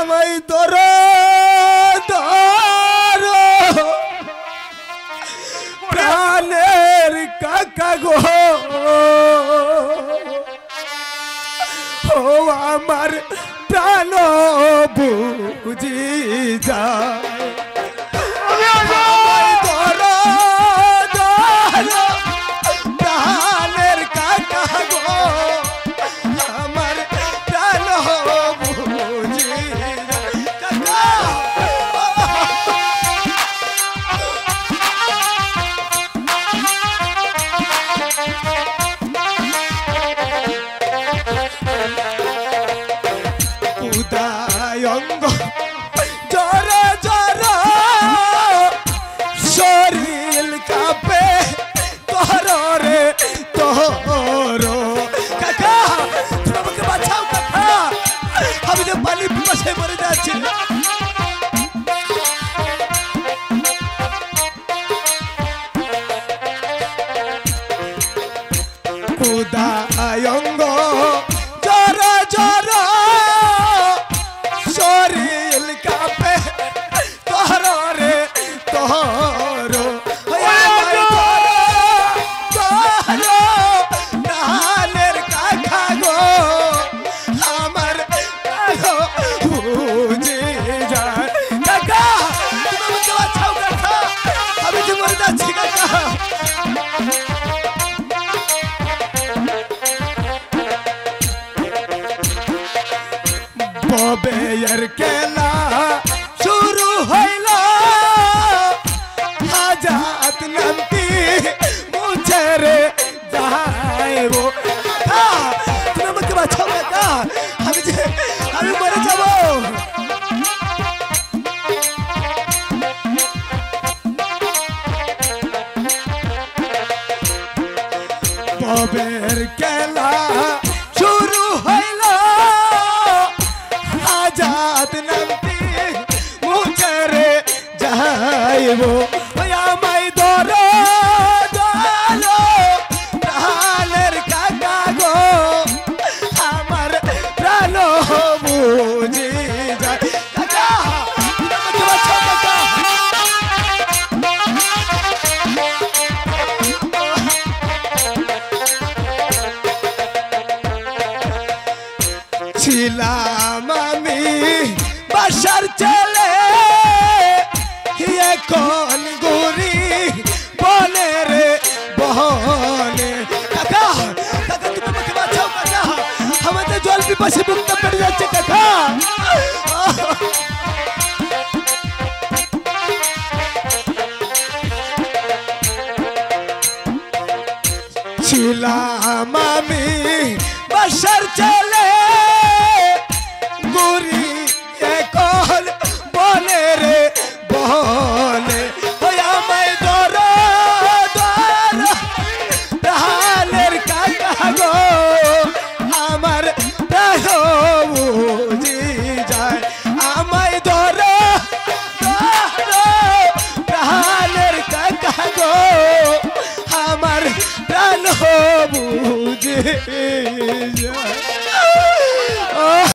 আমায় ধরো ধরো প্রাণের কাকা গো, ও আমার প্রাণ বুঝি যায়। আমায় ধরো ধরো প্রাণের কাকা গো, আমার প্রাণ বুঝি কাকা। উদয়ঙ্গ জরা জরা শরীর কাঁপে তোর রে তোর। কাকা তুমি আমাকে বাঁচাও কাকা, আমি যে পানি পিপাসায় মরে যাচ্ছি। উদয়ঙ্গ জরা জরা শরীর কাঁপে তোর রে তোর। প্রাণের কাকা গো, আমার বুঝে যায়। কাকা তুমি আমাকে বাঁচাও কাকা, আমি যে মরে যাচ্ছি কাকা। ববের খেলা শুরু হইল, হাজাত নামতি মুছে রে যাইব। তুমি আমাকে বাঁচাও কাকা, আমি মরে যাব। ববের খেলা শুরু হইল, হাজাত নামতি মুছে রে যাইব। আমায় ধরো ধরো প্রাণের কাকা গো, আমার প্রাণ বুঝি যায়। কাকা তুমি আমাকে বাঁচাও কাকা। ছিলাম আমি বাসার ছেলে, এখন গুরি বলে রে বলে। কাকা কাকা তুমি আমাকে বাঁচাও কাকা, আমাদের জল পিপাসে বুকটা পেটে যাচ্ছে কাকা। ছিলাম আমি বাসার ছেলে, গুরি